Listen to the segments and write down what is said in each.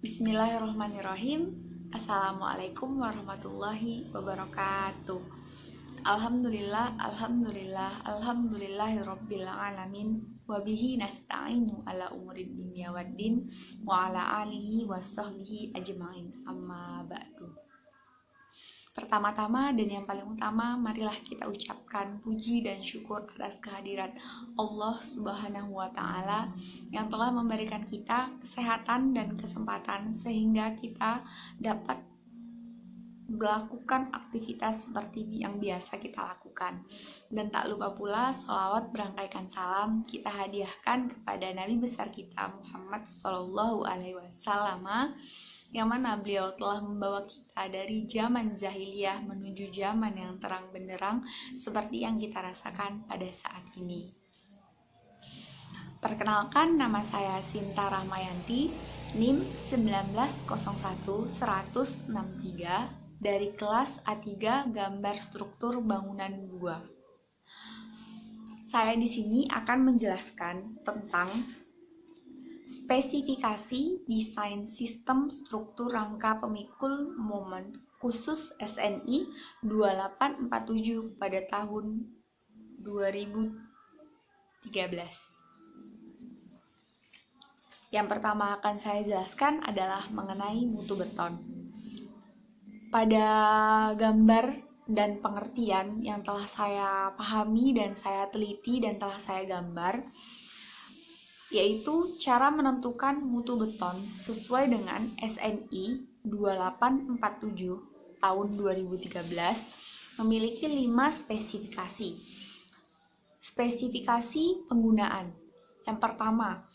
Bismillahirrahmanirrahim. Assalamualaikum warahmatullahi wabarakatuh. Alhamdulillahirabbil alamin. Wabihi nasta'inu ala umuri dunya waddin wa ala alihi wasahbihi ajma'in. Amma ba'du. Pertama-tama dan yang paling utama, marilah kita ucapkan puji dan syukur atas kehadirat Allah Subhanahu wa Ta'ala yang telah memberikan kita kesehatan dan kesempatan sehingga kita dapat melakukan aktivitas seperti yang biasa kita lakukan. Dan tak lupa pula sholawat berangkaikan salam kita hadiahkan kepada Nabi besar kita Muhammad Shallallahu Alaihi Wasallam, yang mana beliau telah membawa kita dari zaman jahiliyah menuju zaman yang terang benderang seperti yang kita rasakan pada saat ini. Perkenalkan, nama saya Sinta Rahmayanti, NIM 1901-163 dari kelas A3 Gambar Struktur Bangunan Gua. Saya di sini akan menjelaskan tentang spesifikasi desain sistem struktur rangka pemikul momen khusus SNI 2847 pada tahun 2013. Yang pertama akan saya jelaskan adalah mengenai mutu beton. Pada gambar dan pengertian yang telah saya pahami dan saya teliti dan telah saya gambar, yaitu cara menentukan mutu beton sesuai dengan SNI 2847 tahun 2013 memiliki 5 spesifikasi. Spesifikasi penggunaan. Yang pertama,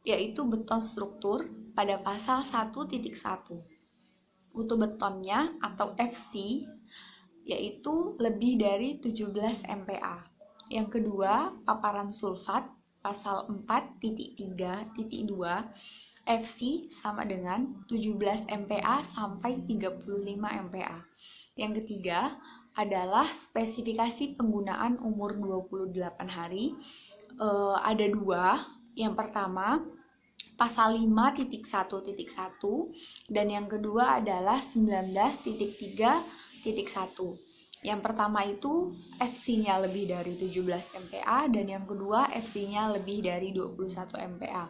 yaitu beton struktur pada pasal 1.1. Mutu betonnya atau FC yaitu lebih dari 17 MPa. Yang kedua, paparan sulfat pasal 4.3.2 FC sama dengan 17 MPa sampai 35 MPa. Yang ketiga adalah spesifikasi penggunaan umur 28 hari. Ada dua. Yang pertama pasal 5.1.1 dan yang kedua adalah 19.3.1. Yang pertama itu FC-nya lebih dari 17 MPa dan yang kedua FC-nya lebih dari 21 MPa.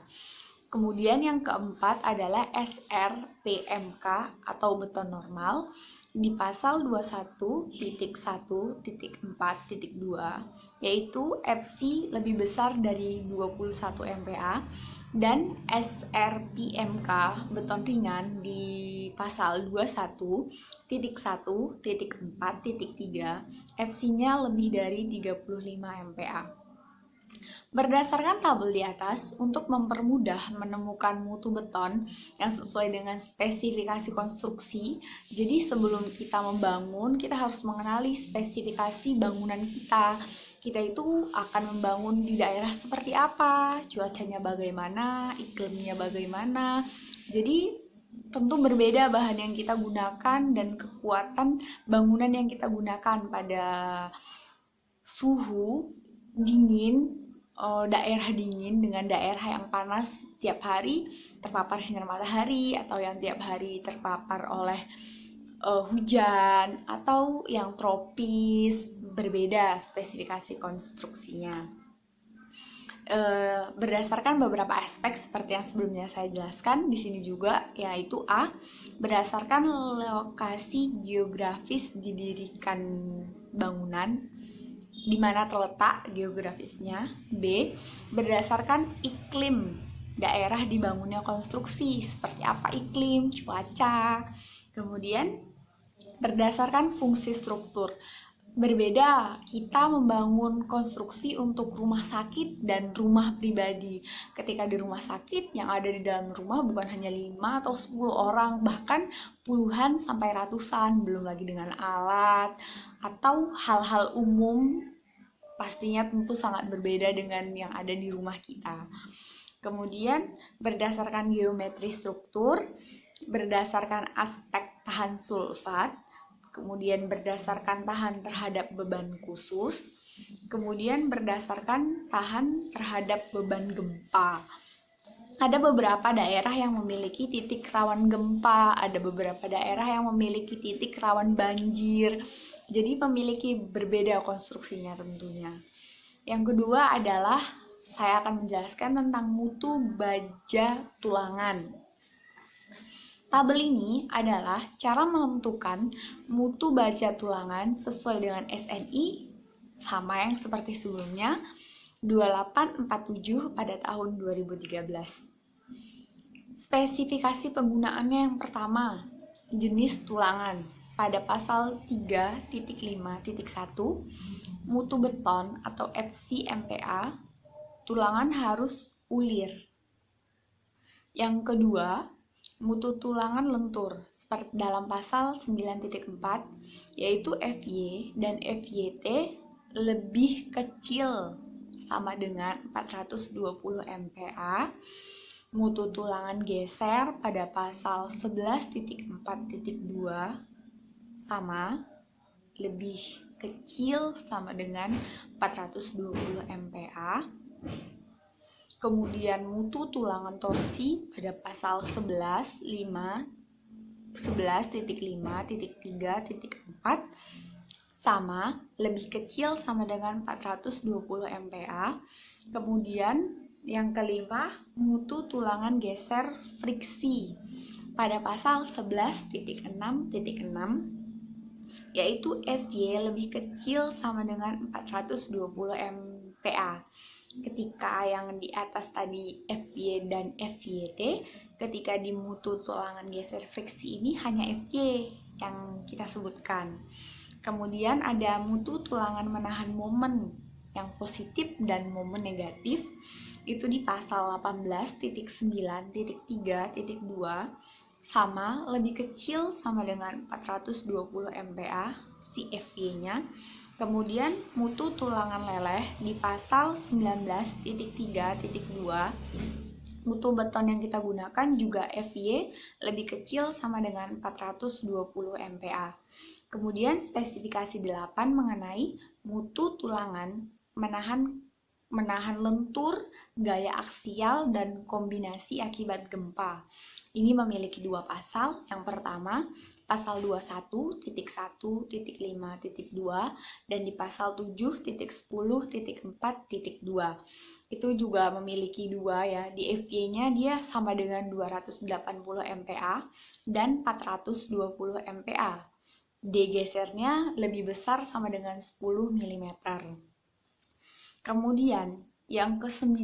Kemudian yang keempat adalah SRPMK atau beton normal di pasal 21.1.4.2 yaitu FC lebih besar dari 21 MPa dan SRPMK beton ringan di pasal 21.1.4.3 FC-nya lebih dari 35 MPa. Berdasarkan tabel di atas, untuk mempermudah menemukan mutu beton yang sesuai dengan spesifikasi konstruksi, jadi sebelum kita membangun, kita harus mengenali spesifikasi bangunan kita. Kita itu akan membangun di daerah seperti apa, cuacanya bagaimana, iklimnya bagaimana. Jadi tentu berbeda bahan yang kita gunakan dan kekuatan bangunan yang kita gunakan pada suhu dingin, daerah dingin dengan daerah yang panas tiap hari terpapar sinar matahari atau yang tiap hari terpapar oleh hujan atau yang tropis, berbeda spesifikasi konstruksinya. Berdasarkan beberapa aspek seperti yang sebelumnya saya jelaskan di sini juga, yaitu A, berdasarkan lokasi geografis didirikan bangunan, di mana terletak geografisnya. B, berdasarkan iklim daerah dibangunnya konstruksi, seperti apa iklim, cuaca. Kemudian berdasarkan fungsi struktur. Berbeda kita membangun konstruksi untuk rumah sakit dan rumah pribadi. Ketika di rumah sakit, yang ada di dalam rumah bukan hanya 5 atau 10 orang, bahkan puluhan sampai ratusan, belum lagi dengan alat atau hal-hal umum, pastinya tentu sangat berbeda dengan yang ada di rumah kita. Kemudian berdasarkan geometri struktur, berdasarkan aspek tahan sulfat, kemudian berdasarkan tahan terhadap beban khusus, kemudian berdasarkan tahan terhadap beban gempa. Ada beberapa daerah yang memiliki titik rawan gempa, ada beberapa daerah yang memiliki titik rawan banjir. Jadi memiliki berbeda konstruksinya tentunya. Yang kedua adalah saya akan menjelaskan tentang mutu baja tulangan. Tabel ini adalah cara menentukan mutu baja tulangan sesuai dengan SNI, sama yang seperti sebelumnya, 2847 pada tahun 2013. Spesifikasi penggunaannya yang pertama, jenis tulangan. Pada pasal 3.5.1, mutu beton atau FCMPA, tulangan harus ulir. Yang kedua, mutu tulangan lentur, seperti dalam pasal 9.4, yaitu FY dan FYT lebih kecil sama dengan 420 MPa. Mutu tulangan geser pada pasal 11.4.2 sama lebih kecil sama dengan 420 MPa. Kemudian mutu tulangan torsi pada pasal 11.5.3.4 sama lebih kecil sama dengan 420 MPa. Kemudian yang kelima, mutu tulangan geser friksi pada pasal 11.6.6, yaitu FY lebih kecil sama dengan 420 MPa. Ketika yang di atas tadi FY dan FYT, ketika di mutu tulangan geser friksi ini hanya FY yang kita sebutkan. Kemudian ada mutu tulangan menahan momen yang positif dan momen negatif, itu di pasal 18.9.3.2 sama lebih kecil sama dengan 420 MPa si FY-nya. Kemudian mutu tulangan leleh di pasal 19.3.2, mutu beton yang kita gunakan juga FY lebih kecil sama dengan 420 MPa. Kemudian spesifikasi 8 mengenai mutu tulangan menahan lentur, gaya aksial, dan kombinasi akibat gempa. Ini memiliki dua pasal. Yang pertama, pasal 21.1.5.2 dan di pasal 7.10.4.2. Itu juga memiliki dua ya. Di FY-nya dia sama dengan 280 MPa dan 420 MPa. D gesernya lebih besar sama dengan 10 mm. Kemudian yang ke-9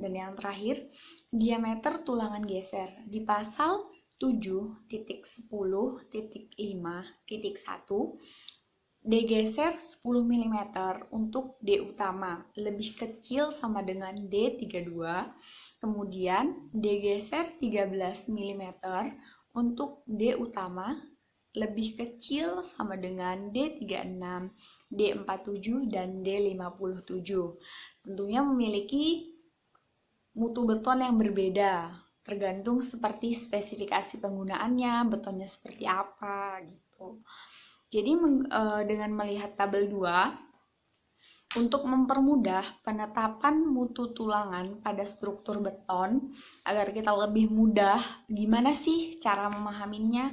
dan yang terakhir, diameter tulangan geser di pasal 7.10.5.1, D geser 10 mm untuk D utama lebih kecil sama dengan D32. Kemudian D geser 13 mm untuk D utama lebih kecil sama dengan D36, D47, dan D57. Tentunya memiliki mutu beton yang berbeda, tergantung seperti spesifikasi penggunaannya, betonnya seperti apa gitu. Jadi dengan melihat tabel 2, untuk mempermudah penetapan mutu tulangan pada struktur beton, agar kita lebih mudah, gimana sih cara memahaminya?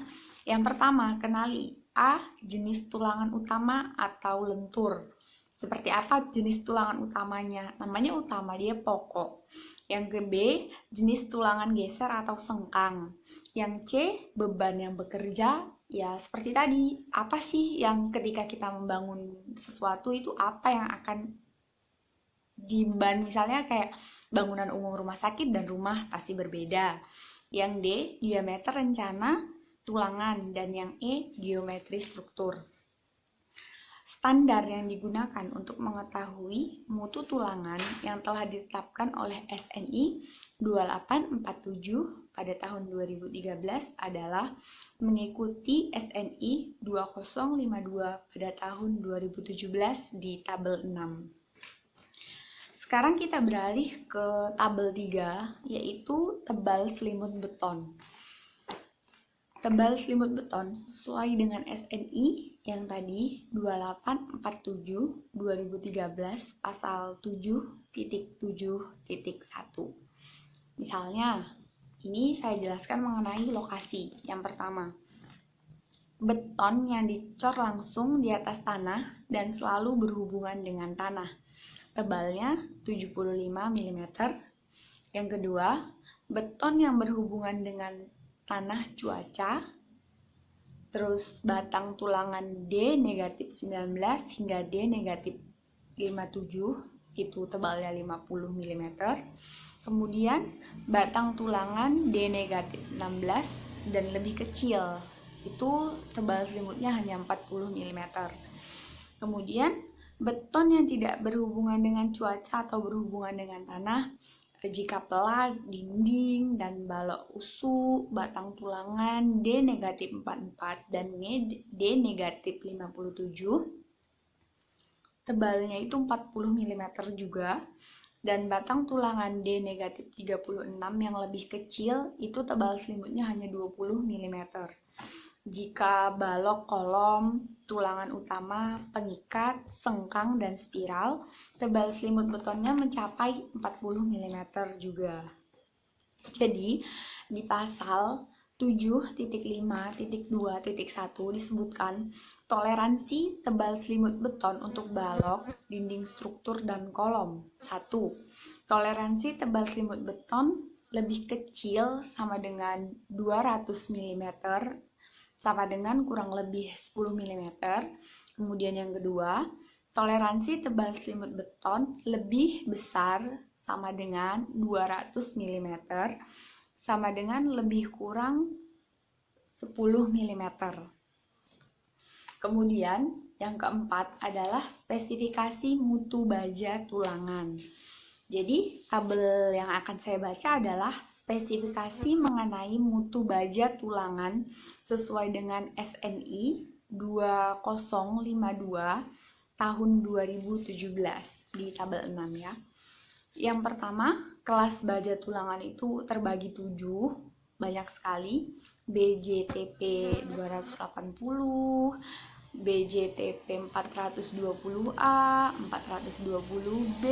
Yang pertama, kenali A. Jenis tulangan utama atau lentur. Seperti apa jenis tulangan utamanya? Namanya utama, dia pokok. Yang ke B, jenis tulangan geser atau sengkang. Yang C, beban yang bekerja. Ya, seperti tadi, apa sih yang ketika kita membangun sesuatu itu apa yang akan diban, misalnya kayak bangunan umum rumah sakit dan rumah pasti berbeda. Yang D, diameter rencana tulangan, dan yang E, geometri struktur. Standar yang digunakan untuk mengetahui mutu tulangan yang telah ditetapkan oleh SNI 2847 pada tahun 2013 adalah mengikuti SNI 2052 pada tahun 2017 di tabel 6. Sekarang kita beralih ke tabel 3, yaitu tebal selimut beton. Tebal selimut beton sesuai dengan SNI yang tadi 2847 2013 pasal 7.7.1. Misalnya, ini saya jelaskan mengenai lokasi. Yang pertama, beton yang dicor langsung di atas tanah dan selalu berhubungan dengan tanah. Tebalnya 75 mm. Yang kedua, beton yang berhubungan dengan tanah cuaca. Terus batang tulangan D negatif 19 hingga D negatif 57, itu tebalnya 50 mm. Kemudian batang tulangan D negatif 16 dan lebih kecil, itu tebal selimutnya hanya 40 mm. Kemudian beton yang tidak berhubungan dengan cuaca atau berhubungan dengan tanah, jika pelat, dinding, dan balok usuk, batang tulangan D negatif 44 dan D negatif 57, tebalnya itu 40 mm juga, dan batang tulangan D negatif 36 yang lebih kecil, itu tebal selimutnya hanya 20 mm. Jika balok, kolom, tulangan utama, pengikat, sengkang, dan spiral, tebal selimut betonnya mencapai 40 mm juga. Jadi, di pasal 7.5.2.1 disebutkan toleransi tebal selimut beton untuk balok, dinding struktur, dan kolom. 1. Toleransi tebal selimut beton lebih kecil sama dengan 200 mm sama dengan kurang lebih 10 mm. Kemudian yang kedua, toleransi tebal selimut beton lebih besar sama dengan 200 mm sama dengan lebih kurang 10 mm. Kemudian yang keempat adalah spesifikasi mutu baja tulangan. Jadi tabel yang akan saya baca adalah spesifikasi mengenai mutu baja tulangan sesuai dengan SNI 2052 tahun 2017 di tabel 6 ya. Yang pertama, kelas baja tulangan itu terbagi 7, banyak sekali. BJTP 280, BJTP 420A, 420B,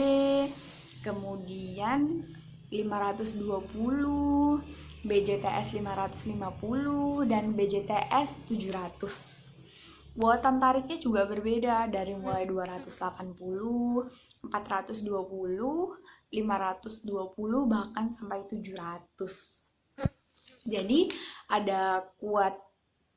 kemudian 520, BJTS 550, dan BJTS 700. Buatan tariknya juga berbeda, dari mulai 280, 420, 520, bahkan sampai 700. Jadi ada kuat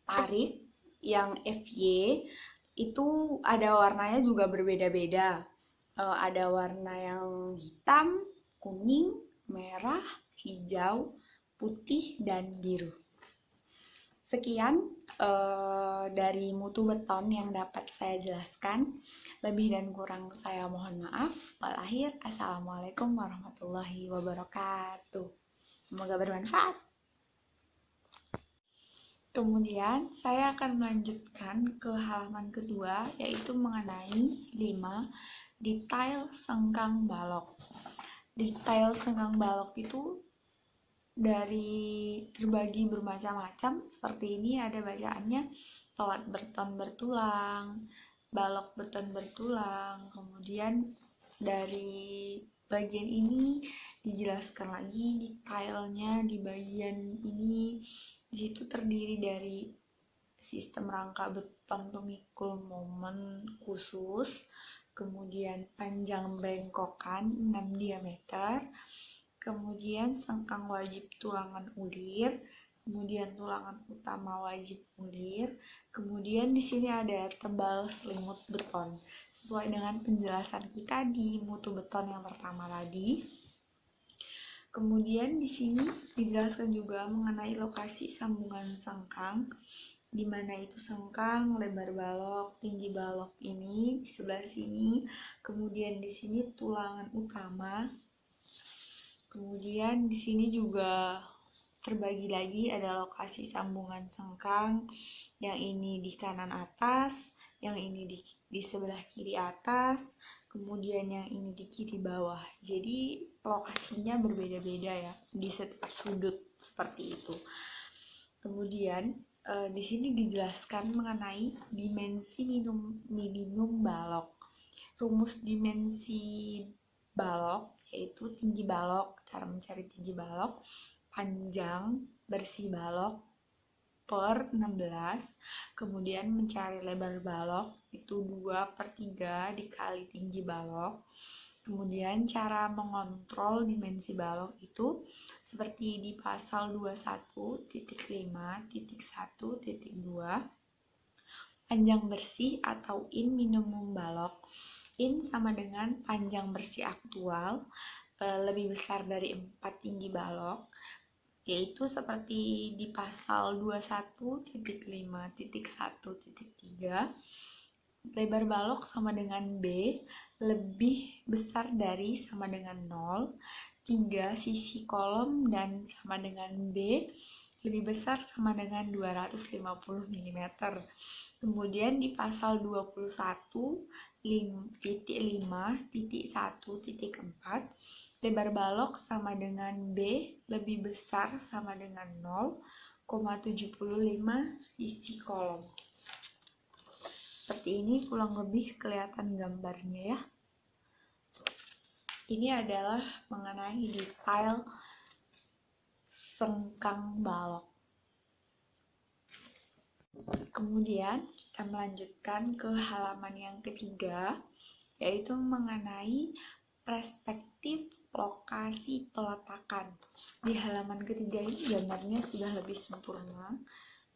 tarik yang FY itu ada warnanya juga berbeda-beda. Ada warna yang hitam, kuning, merah, hijau, putih, dan biru. Sekian dari mutu beton yang dapat saya jelaskan. Lebih dan kurang saya mohon maaf. Walakhir, assalamualaikum warahmatullahi wabarakatuh. Semoga bermanfaat. Kemudian saya akan melanjutkan ke halaman kedua, yaitu mengenai 5 detail sengkang balok. Detail sengkang balok itu terbagi bermacam-macam. Seperti ini ada bacaannya: pelat beton bertulang, balok beton bertulang. Kemudian dari bagian ini dijelaskan lagi detailnya di bagian ini. Di situ terdiri dari sistem rangka beton pemikul momen khusus, kemudian panjang bengkokan 6 diameter, kemudian sengkang wajib tulangan ulir, kemudian tulangan utama wajib ulir, kemudian di sini ada tebal selimut beton sesuai dengan penjelasan kita di mutu beton yang pertama tadi. Kemudian di sini dijelaskan juga mengenai lokasi sambungan sengkang, di mana itu sengkang, lebar balok, tinggi balok ini di sebelah sini. Kemudian di sini tulangan utama. Kemudian di sini juga terbagi lagi ada lokasi sambungan sengkang, yang ini di kanan atas, yang ini di sebelah kiri atas, kemudian yang ini di kiri bawah. Jadi lokasinya berbeda-beda ya di setiap sudut seperti itu. Kemudian di sini dijelaskan mengenai dimensi minimum balok. Rumus dimensi balok yaitu tinggi balok, cara mencari tinggi balok, panjang bersih balok per 16, kemudian mencari lebar balok itu 2/3 dikali tinggi balok. Kemudian cara mengontrol dimensi balok itu seperti di pasal 21.5.1.2, panjang bersih atau in minimum balok. In sama dengan panjang bersih aktual lebih besar dari 4 tinggi balok, yaitu seperti di pasal 21.5.1.3, lebar balok sama dengan B lebih besar dari sama dengan 0, 3 sisi kolom dan sama dengan B lebih besar sama dengan 250 mm. Kemudian di pasal 21.5.1.4, lebar balok sama dengan B lebih besar sama dengan 0,75 sisi kolom. Seperti ini kurang lebih kelihatan gambarnya ya. Ini adalah mengenai detail sengkang balok. Kemudian kita melanjutkan ke halaman yang ketiga, yaitu mengenai perspektif lokasi peletakan. Di halaman ketiga ini gambarnya sudah lebih sempurna,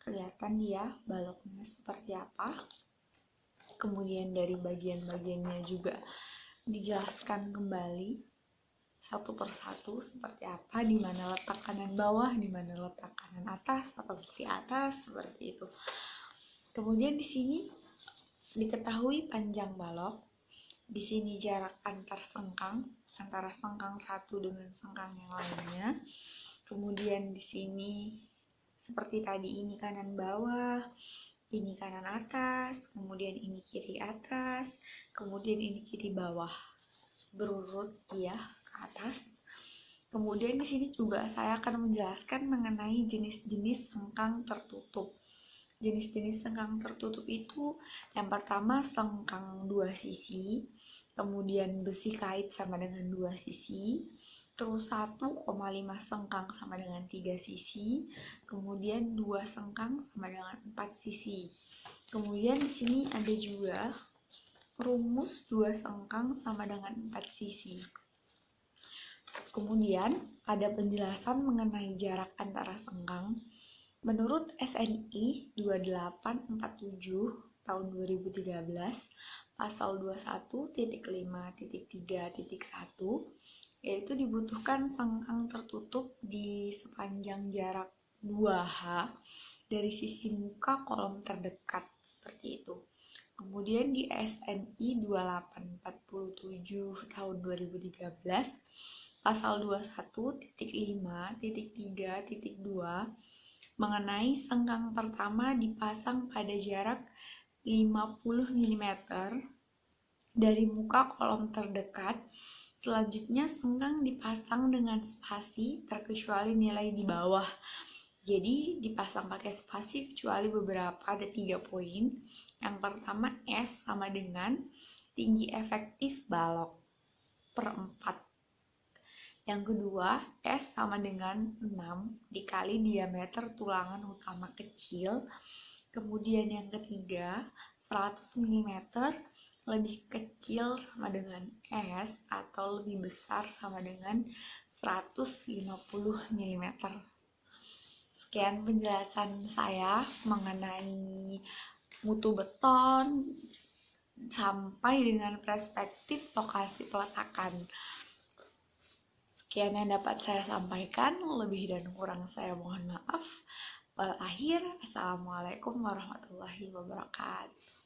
kelihatan ya baloknya seperti apa. Kemudian dari bagian-bagiannya juga dijelaskan kembali satu persatu seperti apa, di mana letak kanan bawah, di mana letak kanan atas atau di atas, seperti itu. Kemudian di sini diketahui panjang balok, di sini jarak antar sengkang antara sengkang satu dengan sengkang yang lainnya. Kemudian di sini seperti tadi, ini kanan bawah, ini kanan atas, kemudian ini kiri atas, kemudian ini kiri bawah, berurut ya ke atas. Kemudian di sini juga saya akan menjelaskan mengenai jenis-jenis sengkang tertutup. Jenis-jenis sengkang tertutup itu yang pertama sengkang 2 sisi, kemudian besi kait sama dengan 2 sisi, terus 1,5 sengkang sama dengan 3 sisi, kemudian 2 sengkang sama dengan 4 sisi. Kemudian di sini ada juga rumus 2 sengkang sama dengan 4 sisi. Kemudian ada penjelasan mengenai jarak antara sengkang. Menurut SNI 2847 tahun 2013 pasal 21.5.3.1, yaitu dibutuhkan sengkang tertutup di sepanjang jarak 2H dari sisi muka kolom terdekat, seperti itu. Kemudian di SNI 2847 tahun 2013 pasal 21.5.3.2 mengenai sengkang pertama dipasang pada jarak 50 mm dari muka kolom terdekat. Selanjutnya sengkang dipasang dengan spasi terkecuali nilai di bawah. Jadi dipasang pakai spasi kecuali beberapa, ada 3 poin. Yang pertama, S sama dengan tinggi efektif balok per 4. Yang kedua, S sama dengan 6 dikali diameter tulangan utama kecil. Kemudian yang ketiga, 100 mm lebih kecil sama dengan S atau lebih besar sama dengan 150 mm. Sekian penjelasan saya mengenai mutu beton sampai dengan perspektif lokasi peletakan. Sekian yang dapat saya sampaikan, lebih dan kurang saya mohon maaf. Assalamualaikum warahmatullahi wabarakatuh.